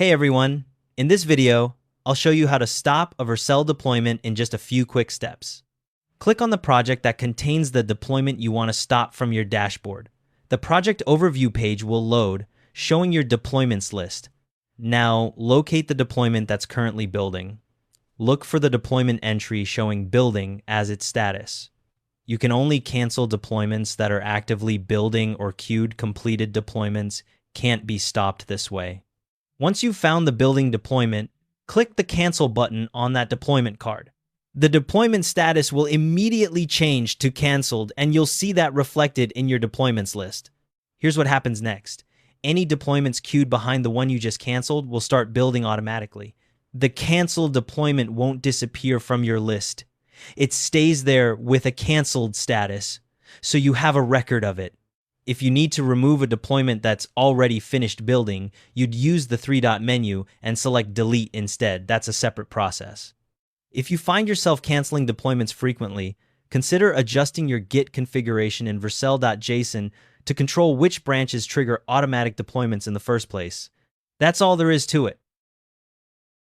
Hey everyone, in this video, I'll show you how to stop a Vercel deployment in just a few quick steps. Click on the project that contains the deployment you want to stop from your dashboard. The project overview page will load, showing your deployments list. Now, locate the deployment that's currently building. Look for the deployment entry showing building as its status. You can only cancel deployments that are actively building or queued. Completed deployments can't be stopped this way. Once you've found the building deployment, click the Cancel button on that deployment card. The deployment status will immediately change to canceled, and you'll see that reflected in your deployments list. Here's what happens next. Any deployments queued behind the one you just canceled will start building automatically. The canceled deployment won't disappear from your list. It stays there with a canceled status, so you have a record of it. If you need to remove a deployment that's already finished building, you'd use the three-dot menu and select Delete instead. That's a separate process. If you find yourself canceling deployments frequently, consider adjusting your Git configuration in Vercel.json to control which branches trigger automatic deployments in the first place. That's all there is to it.